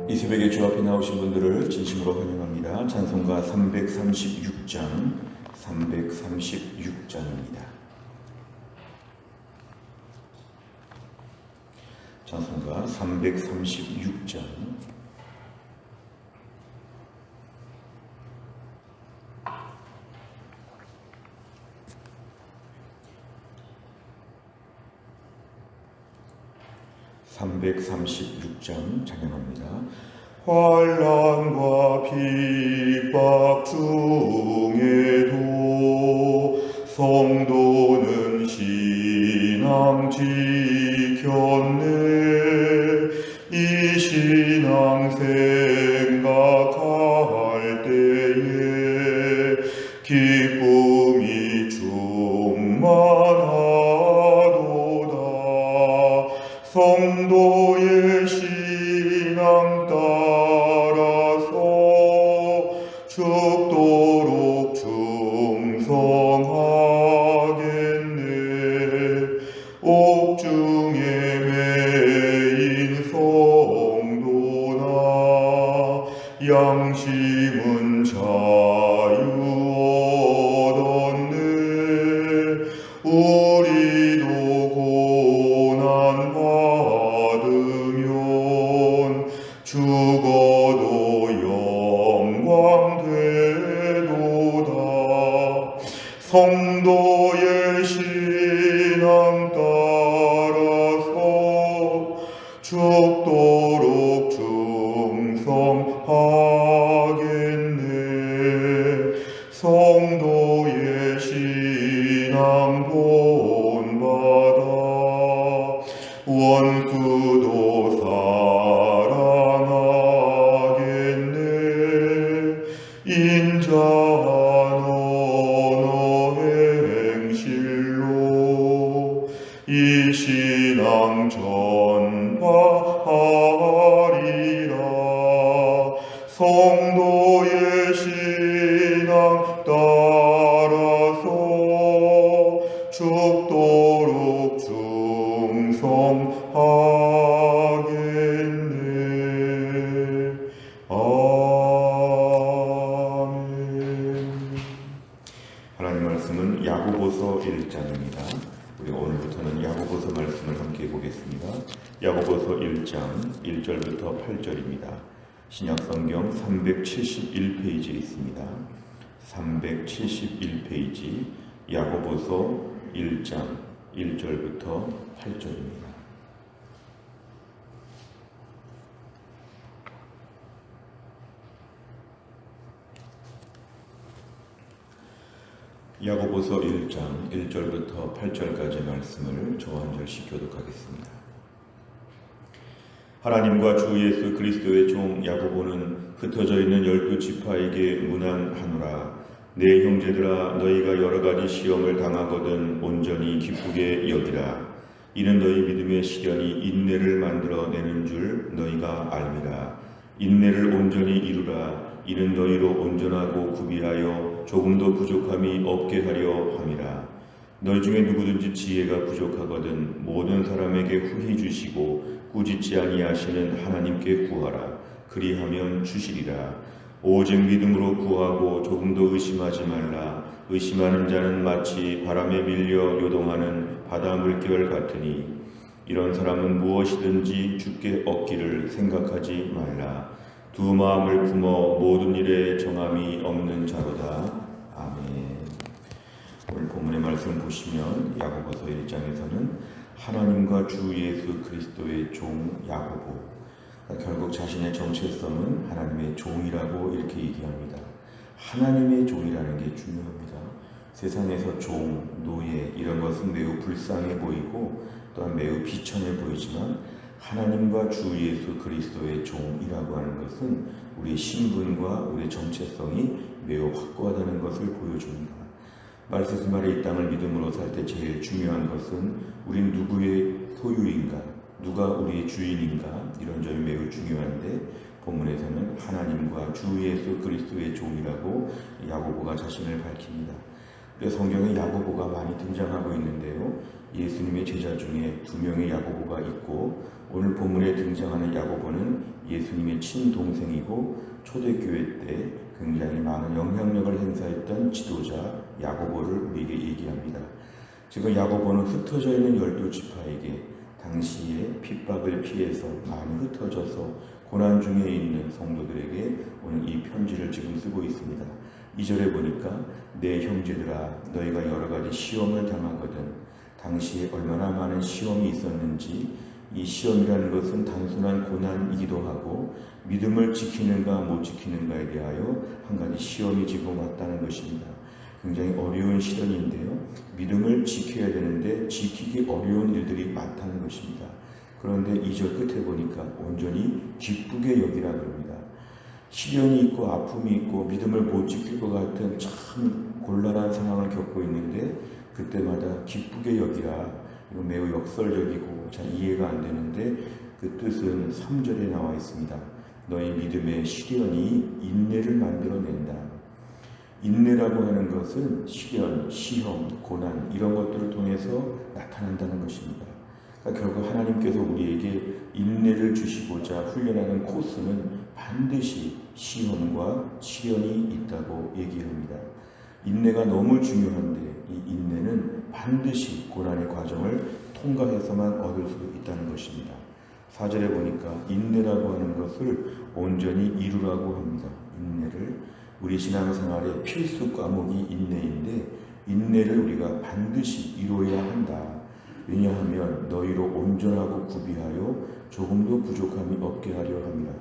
이 새벽에 주 앞에 나오신 분들을 진심으로 환영합니다. 찬송가 336장입니다. 찬송가 336장. 찬양합니다. 환난과 핍박 중에도 성도는 신앙 지켰네. 이 신앙 생각할 때에 기쁨이 충만하도다. 성도의 신앙 따라서 죽도록 충성하겠네. 옥중에 매인 성도나 양심은 자유 얻었네. 우리도 고난 받으면 죽어도 영광 되도다. 성도의 신앙 따라서 죽도록 충성하겠네. 성도의 신앙 본받아 원수도 사랑하겠네. 인자한 언어 행실로 이 신앙 전파하리라. 성도의 신앙 따라서 죽도록 충성하겠네. 아멘. 하나님 말씀은 야고보서 1장입니다. 우리 오늘부터는 야고보서 말씀을 함께 보겠습니다. 야고보서 1장 1절부터 8절입니다. 신약성경 371페이지에 있습니다. 371페이지 야고보서 1장 1절부터 8절입니다. 야고보서 1장 1절부터 8절까지 말씀을 저 한 절씩 교독하겠습니다. 하나님과 주 예수 그리스도의 종 야고보는 흩어져 있는 12지파에게 문안하노라. 내 형제들아, 너희가 여러가지 시험을 당하거든 온전히 기쁘게 여기라. 이는 너희 믿음의 시련이 인내를 만들어내는 줄 너희가 알미라. 인내를 온전히 이루라. 이는 너희로 온전하고 구비하여 조금도 부족함이 없게 하려 함이라. 너희 중에 누구든지 지혜가 부족하거든 모든 사람에게 후히 주시고 꾸짖지 아니하시는 하나님께 구하라. 그리하면 주시리라. 오직 믿음으로 구하고 조금도 의심하지 말라. 의심하는 자는 마치 바람에 밀려 요동하는 바다 물결 같으니 이런 사람은 무엇이든지 주께 얻기를 생각하지 말라. 두 마음을 품어 모든 일에 정함이 없는 자로다. 아멘. 오늘 본문의 말씀 보시면 야고보서 1장에서는 하나님과 주 예수 그리스도의 종 야고보, 결국 자신의 정체성은 하나님의 종이라고 이렇게 얘기합니다. 하나님의 종이라는 게 중요합니다. 세상에서 종, 노예 이런 것은 매우 불쌍해 보이고 또한 매우 비천해 보이지만 하나님과 주 예수 그리스도의 종이라고 하는 것은 우리의 신분과 우리의 정체성이 매우 확고하다는 것을 보여줍니다. 말세스 말에 이 땅을 믿음으로 살 때 제일 중요한 것은 우린 누구의 소유인가, 누가 우리의 주인인가, 이런 점이 매우 중요한데 본문에서는 하나님과 주 예수 그리스도의 종이라고 야고보가 자신을 밝힙니다. 그래서 성경에 야고보가 많이 등장하고 있는데요. 예수님의 제자 중에 2명의 야고보가 있고 오늘 본문에 등장하는 야고보는 예수님의 친동생이고 초대교회 때 굉장히 많은 영향력을 행사했던 지도자 야고보를 우리에게 얘기합니다. 지금 야고보는 흩어져 있는 12지파에게 당시에 핍박을 피해서 많이 흩어져서 고난 중에 있는 성도들에게 오늘 이 편지를 지금 쓰고 있습니다. 2절에 보니까 내 형제들아 너희가 여러 가지 시험을 당하거든 당시에 얼마나 많은 시험이 있었는지 이 시험이라는 것은 단순한 고난이기도 하고 믿음을 지키는가 못 지키는가에 대하여 한 가지 시험이 지금 왔다는 것입니다. 굉장히 어려운 시련인데요. 믿음을 지켜야 되는데 지키기 어려운 일들이 많다는 것입니다. 그런데 2절 끝에 보니까 온전히 기쁘게 여기라 그럽니다. 시련이 있고 아픔이 있고 믿음을 못 지킬 것 같은 참 곤란한 상황을 겪고 있는데 그때마다 기쁘게 여기라. 이거 매우 역설적이고 잘 이해가 안 되는데 그 뜻은 3절에 나와 있습니다. 너희 믿음의 시련이 인내를 만들어낸다. 인내라고 하는 것은 시련, 시험, 고난 이런 것들을 통해서 나타난다는 것입니다. 그러니까 결국 하나님께서 우리에게 인내를 주시고자 훈련하는 코스는 반드시 시험과 시련이 있다고 얘기합니다. 인내가 너무 중요한데 이 인내는 반드시 고난의 과정을 통과해서만 얻을 수 있다는 것입니다. 4절에 보니까 인내라고 하는 것을 온전히 이루라고 합니다. 인내를 우리 신앙생활의 필수 과목이 인내인데 인내를 우리가 반드시 이루어야 한다. 왜냐하면 너희로 온전하고 구비하여 조금도 부족함이 없게 하려 합니다.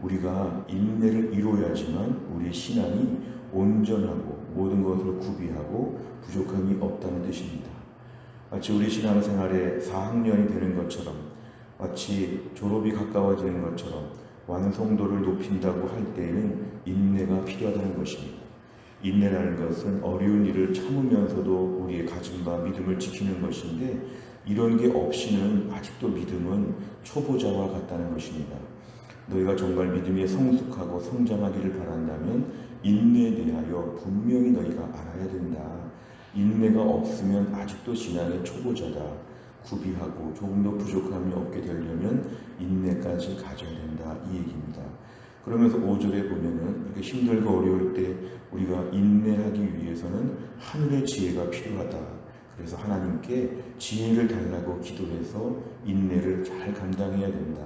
우리가 인내를 이루어야지만 우리의 신앙이 온전하고 모든 것을 구비하고 부족함이 없다는 뜻입니다. 마치 우리 신앙생활에 4학년이 되는 것처럼 마치 졸업이 가까워지는 것처럼 완성도를 높인다고 할 때에는 인내가 필요하다는 것입니다. 인내라는 것은 어려운 일을 참으면서도 우리의 가짐과 믿음을 지키는 것인데 이런 게 없이는 아직도 믿음은 초보자와 같다는 것입니다. 너희가 정말 믿음에 성숙하고 성장하기를 바란다면 인내에 대하여 분명히 너희가 알아야 된다. 인내가 없으면 아직도 신앙의 초보자다. 구비하고 조금도 부족함이 없게 되려면 인내까지 가져야 된다. 이 얘기입니다. 그러면서 5절에 보면은 이렇게 힘들고 어려울 때 우리가 인내하기 위해서는 하늘의 지혜가 필요하다. 그래서 하나님께 지혜를 달라고 기도해서 인내를 잘 감당해야 된다.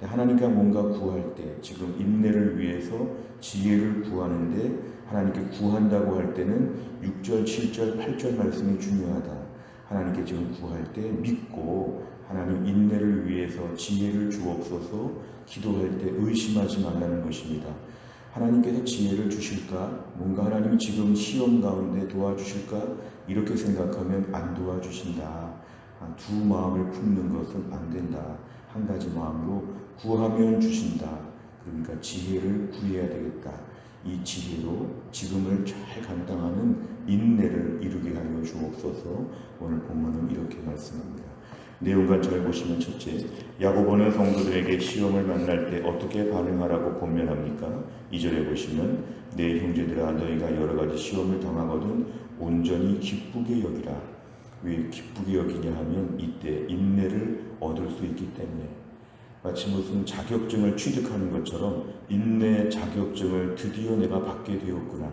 하나님께 뭔가 구할 때 지금 인내를 위해서 지혜를 구하는데 하나님께 구한다고 할 때는 6절, 7절, 8절 말씀이 중요하다. 하나님께 지금 구할 때 믿고 하나님 인내를 위해서 지혜를 주옵소서 기도할 때 의심하지 말라는 것입니다. 하나님께서 지혜를 주실까? 뭔가 하나님이 지금 시험 가운데 도와주실까? 이렇게 생각하면 안 도와주신다. 두 마음을 품는 것은 안 된다. 한 가지 마음으로 구하면 주신다. 그러니까 지혜를 구해야 되겠다. 이 지혜로 지금을 잘 감당하는 인내를 이루게 하여 주옵소서. 오늘 본문은 이렇게 말씀합니다. 내용 관점을 보시면 첫째, 야고보는 성도들에게 시험을 만날 때 어떻게 반응하라고 권면합니까? 2절에 보시면 내 형제들아 너희가 여러 가지 시험을 당하거든 온전히 기쁘게 여기라. 왜 기쁘게 여기냐 하면 이때 인내를 얻을 수 있기 때문에 마치 무슨 자격증을 취득하는 것처럼 인내 자격증을 드디어 내가 받게 되었구나.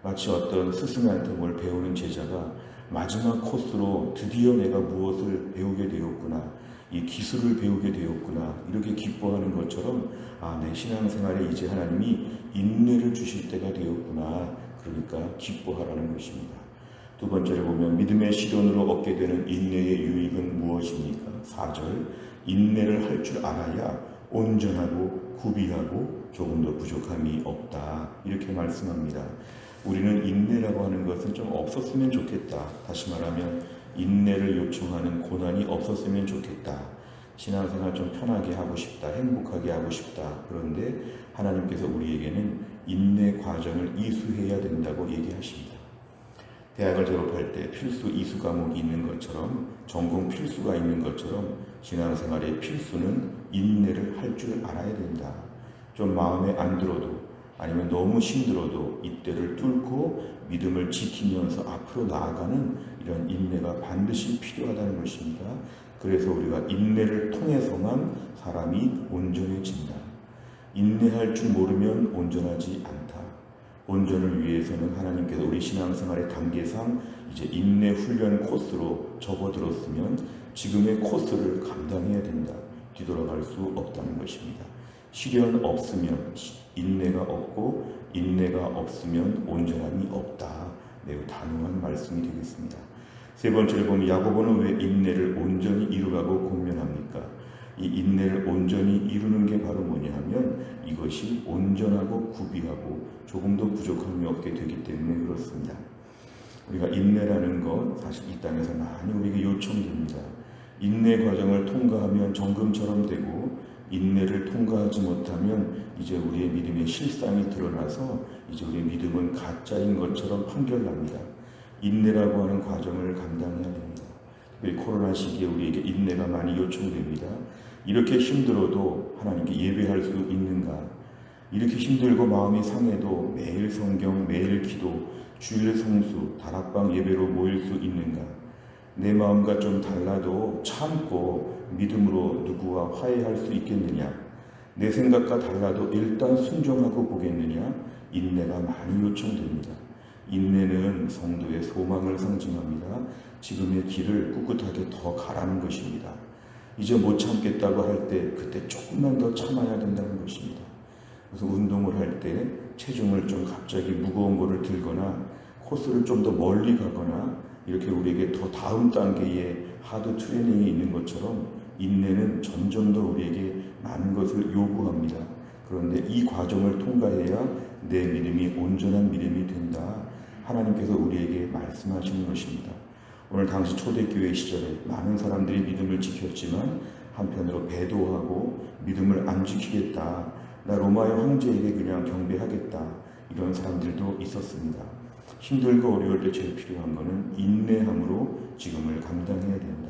마치 어떤 스승한테 뭘 배우는 제자가 마지막 코스로 드디어 내가 무엇을 배우게 되었구나. 이 기술을 배우게 되었구나. 이렇게 기뻐하는 것처럼 내 신앙생활에 이제 하나님이 인내를 주실 때가 되었구나. 그러니까 기뻐하라는 것입니다. 두 번째를 보면 믿음의 시련으로 얻게 되는 인내의 유익은 무엇입니까? 4절 인내를 할 줄 알아야 온전하고 구비하고 조금도 부족함이 없다. 이렇게 말씀합니다. 우리는 인내라고 하는 것은 좀 없었으면 좋겠다. 다시 말하면 인내를 요청하는 고난이 없었으면 좋겠다. 신앙생활 좀 편하게 하고 싶다. 행복하게 하고 싶다. 그런데 하나님께서 우리에게는 인내 과정을 이수해야 된다고 얘기하십니다. 대학을 졸업할 때 필수 이수 과목이 있는 것처럼 전공 필수가 있는 것처럼 신앙생활의 필수는 인내를 할 줄 알아야 된다. 좀 마음에 안 들어도 아니면 너무 힘들어도 이때를 뚫고 믿음을 지키면서 앞으로 나아가는 이런 인내가 반드시 필요하다는 것입니다. 그래서 우리가 인내를 통해서만 사람이 온전해진다. 인내할 줄 모르면 온전하지 않다. 온전을 위해서는 하나님께서 우리 신앙생활의 단계상 이제 인내 훈련 코스로 접어들었으면 지금의 코스를 감당해야 된다. 뒤돌아갈 수 없다는 것입니다. 시련 없으면 인내가 없고 인내가 없으면 온전함이 없다. 매우 단호한 말씀이 되겠습니다. 세 번째로 보면 야고보는 왜 인내를 온전히 이루라고 권면합니까? 이 인내를 온전히 이루는 게 바로 뭐냐 하면 이것이 온전하고 구비하고 조금도 부족함이 없게 되기 때문에 그렇습니다. 우리가 인내라는 것 사실 이 땅에서 많이 우리에게 요청됩니다. 인내 과정을 통과하면 정금처럼 되고 인내를 통과하지 못하면 이제 우리의 믿음의 실상이 드러나서 이제 우리의 믿음은 가짜인 것처럼 판결납니다. 인내라고 하는 과정을 감당해야 됩니다. 특별히 코로나 시기에 우리에게 인내가 많이 요청됩니다. 이렇게 힘들어도 하나님께 예배할 수 있는가? 이렇게 힘들고 마음이 상해도 매일 성경, 매일 기도, 주일 성수, 다락방 예배로 모일 수 있는가? 내 마음과 좀 달라도 참고 믿음으로 누구와 화해할 수 있겠느냐? 내 생각과 달라도 일단 순종하고 보겠느냐? 인내가 많이 요청됩니다. 인내는 성도의 소망을 상징합니다. 지금의 길을 꿋꿋하게 더 가라는 것입니다. 이제 못 참겠다고 할 때 그때 조금만 더 참아야 된다는 것입니다. 그래서 운동을 할 때 체중을 좀 갑자기 무거운 거를 들거나 코스를 좀 더 멀리 가거나 이렇게 우리에게 더 다음 단계의 하드 트레이닝이 있는 것처럼 인내는 점점 더 우리에게 많은 것을 요구합니다. 그런데 이 과정을 통과해야 내 믿음이 온전한 믿음이 된다. 하나님께서 우리에게 말씀하시는 것입니다. 오늘 당시 초대교회 시절에 많은 사람들이 믿음을 지켰지만 한편으로 배도하고 믿음을 안 지키겠다. 나 로마의 황제에게 그냥 경배하겠다. 이런 사람들도 있었습니다. 힘들고 어려울 때 제일 필요한 것은 인내함으로 지금을 감당해야 된다.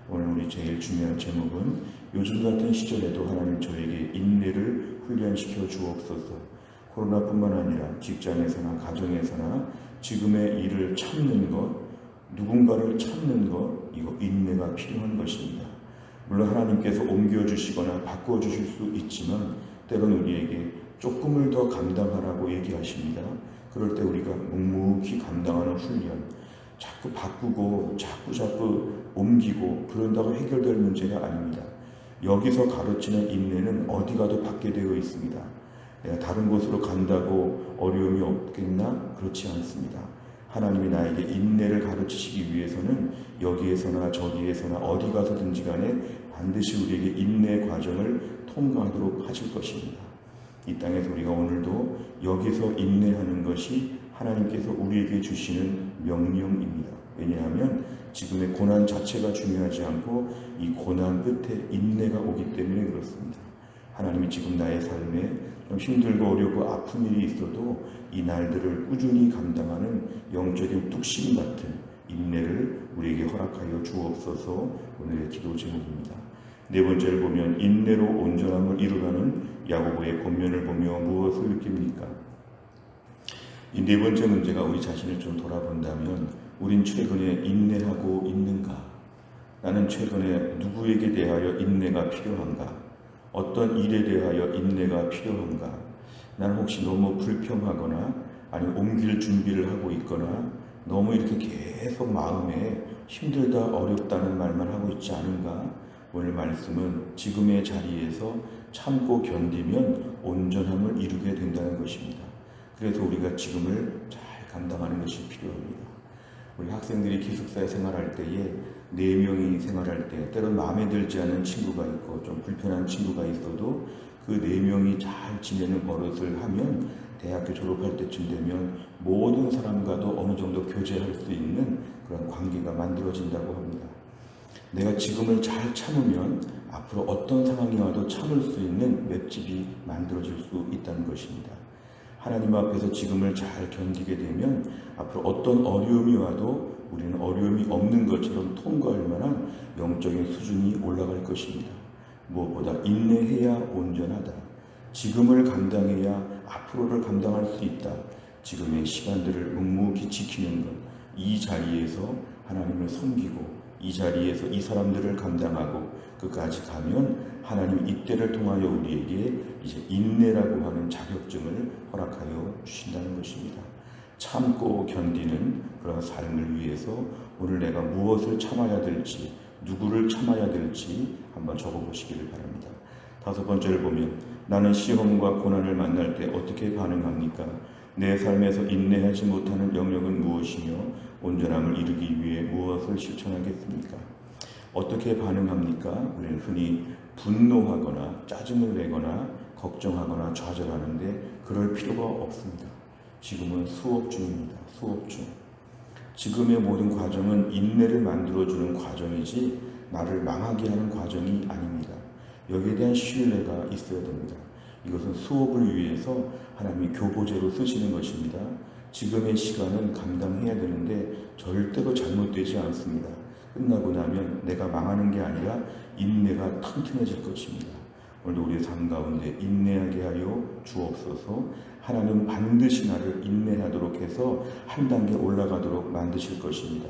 오늘 우리 제일 중요한 제목은 요즘 같은 시절에도 하나님 저에게 인내를 훈련시켜 주옵소서. 코로나뿐만 아니라 직장에서나 가정에서나 지금의 일을 참는 것, 누군가를 참는 것, 이거 인내가 필요한 것입니다. 물론 하나님께서 옮겨주시거나 바꿔주실 수 있지만 때로는 우리에게 조금을 더 감당하라고 얘기하십니다. 그럴 때 우리가 묵묵히 감당하는 훈련, 자꾸 바꾸고 자꾸 옮기고 그런다고 해결될 문제가 아닙니다. 여기서 가르치는 인내는 어디 가도 받게 되어 있습니다. 내가 다른 곳으로 간다고 어려움이 없겠나? 그렇지 않습니다. 하나님이 나에게 인내를 가르치시기 위해서는 여기에서나 저기에서나 어디 가서든지 간에 반드시 우리에게 인내 과정을 통과하도록 하실 것입니다. 이 땅에서 우리가 오늘도 여기서 인내하는 것이 하나님께서 우리에게 주시는 명령입니다. 왜냐하면 지금의 고난 자체가 중요하지 않고 이 고난 끝에 인내가 오기 때문에 그렇습니다. 하나님이 지금 나의 삶에 좀 힘들고 어렵고 아픈 일이 있어도 이 날들을 꾸준히 감당하는 영적인 뚝심 같은 인내를 우리에게 허락하여 주옵소서. 오늘의 기도 제목입니다. 네 번째를 보면 인내로 온전함을 이루라는 야고보의 권면을 보며 무엇을 느낍니까? 이 네 번째 문제가 우리 자신을 좀 돌아본다면 우린 최근에 인내하고 있는가? 나는 최근에 누구에게 대하여 인내가 필요한가? 어떤 일에 대하여 인내가 필요한가? 나는 혹시 너무 불평하거나 아니면 옮길 준비를 하고 있거나 너무 이렇게 계속 마음에 힘들다 어렵다는 말만 하고 있지 않은가? 오늘 말씀은 지금의 자리에서 참고 견디면 온전함을 이루게 된다는 것입니다. 그래서 우리가 지금을 잘 감당하는 것이 필요합니다. 우리 학생들이 기숙사에 생활할 때에 4명이 생활할 때 때로는 마음에 들지 않는 친구가 있고 좀 불편한 친구가 있어도 그 4명이 잘 지내는 버릇을 하면 대학교 졸업할 때쯤 되면 모든 사람과도 어느 정도 교제할 수 있는 그런 관계가 만들어진다고 합니다. 내가 지금을 잘 참으면 앞으로 어떤 상황이 와도 참을 수 있는 맷집이 만들어질 수 있다는 것입니다. 하나님 앞에서 지금을 잘 견디게 되면 앞으로 어떤 어려움이 와도 우리는 어려움이 없는 것처럼 통과할 만한 영적인 수준이 올라갈 것입니다. 무엇보다 인내해야 온전하다. 지금을 감당해야 앞으로를 감당할 수 있다. 지금의 시간들을 묵묵히 지키는 것, 이 자리에서 하나님을 섬기고 이 자리에서 이 사람들을 감당하고 끝까지 가면 하나님 이때를 통하여 우리에게 이제 인내라고 하는 자격증을 허락하여 주신다는 것입니다. 참고 견디는 그런 삶을 위해서 오늘 내가 무엇을 참아야 될지, 누구를 참아야 될지 한번 적어보시기를 바랍니다. 다섯 번째를 보면 나는 시험과 고난을 만날 때 어떻게 반응합니까? 내 삶에서 인내하지 못하는 영역은 무엇이며 온전함을 이루기 위해 무엇을 실천하겠습니까? 어떻게 반응합니까? 우리는 흔히 분노하거나 짜증을 내거나 걱정하거나 좌절하는데 그럴 필요가 없습니다. 지금은 수업 중입니다. 수업 중. 지금의 모든 과정은 인내를 만들어주는 과정이지 나를 망하게 하는 과정이 아닙니다. 여기에 대한 신뢰가 있어야 됩니다. 이것은 수업을 위해서 하나님이 교보제로 쓰시는 것입니다. 지금의 시간은 감당해야 되는데 절대로 잘못되지 않습니다. 끝나고 나면 내가 망하는 게 아니라 인내가 튼튼해질 것입니다. 오늘도 우리의 삶 가운데 인내하게 하여 주옵소서. 하나님 반드시 나를 인내하도록 해서 한 단계 올라가도록 만드실 것입니다.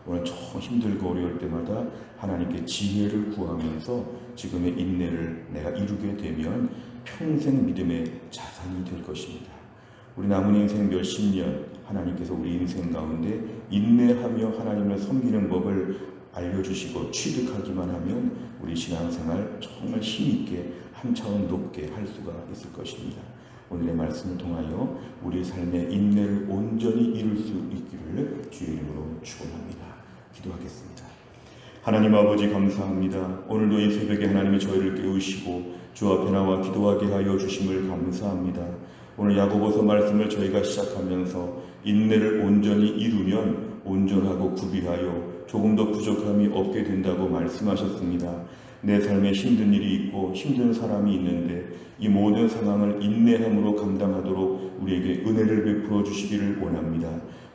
오늘 좀 힘들고 어려울 때마다 하나님께 지혜를 구하면서 지금의 인내를 내가 이루게 되면 평생 믿음의 자산이 될 것입니다. 우리 남은 인생 몇십 년 하나님께서 우리 인생 가운데 인내하며 하나님을 섬기는 법을 알려주시고 취득하기만 하면 우리 신앙생활 정말 힘있게 한 차원 높게 할 수가 있을 것입니다. 오늘의 말씀을 통하여 우리 삶의 인내를 온전히 이룰 수 있기를 주의 이름으로 축원합니다. 기도하겠습니다. 하나님 아버지 감사합니다. 오늘도 이 새벽에 하나님이 저희를 깨우시고 주 앞에 나와 기도하게 하여 주심을 감사합니다. 오늘 야고보서 말씀을 저희가 시작하면서 인내를 온전히 이루면 온전하고 구비하여 조금 더 부족함이 없게 된다고 말씀하셨습니다. 내 삶에 힘든 일이 있고 힘든 사람이 있는데 이 모든 상황을 인내함으로 감당하도록 우리에게 은혜를 베풀어 주시기를 원합니다.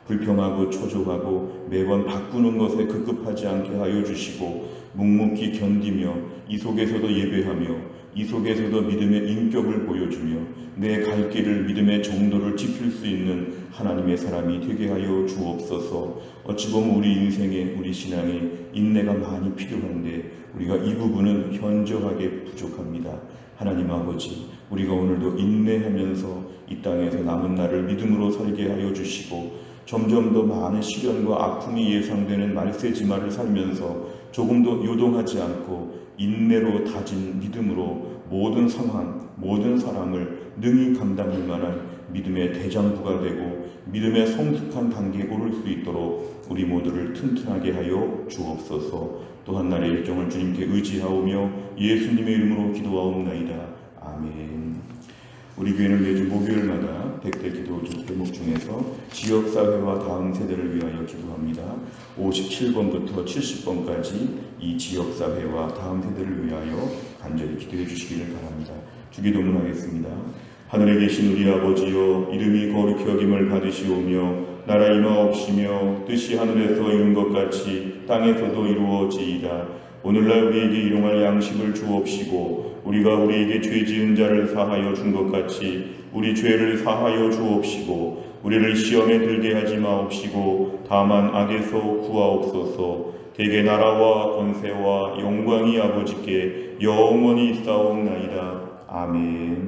불평하고 초조하고 매번 바꾸는 것에 급급하지 않게 하여 주시고 묵묵히 견디며 이 속에서도 예배하며 이 속에서도 믿음의 인격을 보여주며 내 갈 길을 믿음의 정도를 지킬 수 있는 하나님의 사람이 되게 하여 주옵소서. 어찌 보면 우리 인생에 우리 신앙에 인내가 많이 필요한데 우리가 이 부분은 현저하게 부족합니다. 하나님 아버지, 우리가 오늘도 인내하면서 이 땅에서 남은 날을 믿음으로 살게 하여 주시고 점점 더 많은 시련과 아픔이 예상되는 말세지마를 살면서 조금도 요동하지 않고 인내로 다진 믿음으로 모든 상황, 모든 사람을 능히 감당할 만한 믿음의 대장부가 되고 믿음의 성숙한 단계에 오를 수 있도록 우리 모두를 튼튼하게 하여 주옵소서. 또한 날의 일정을 주님께 의지하오며 예수님의 이름으로 기도하옵나이다. 아멘. 우리 교회는 매주 목요일마다 100대 기도 제목 중에서 지역사회와 다음 세대를 위하여 기도합니다. 57번부터 70번까지 이 지역사회와 다음 세대를 위하여 간절히 기도해 주시기를 바랍니다. 주기도문 하겠습니다. 하늘에 계신 우리 아버지여, 이름이 거룩히 여김을 받으시오며 나라 임하옵시며 뜻이 하늘에서 이룬 것 같이 땅에서도 이루어지이다. 오늘날 우리에게 일용할 양식을 주옵시고 우리가 우리에게 죄 지은 자를 사하여 준 것 같이 우리 죄를 사하여 주옵시고 우리를 시험에 들게 하지 마옵시고 다만 악에서 구하옵소서. 대개 나라와 권세와 영광이 아버지께 영원히 있사옵나이다. 아멘.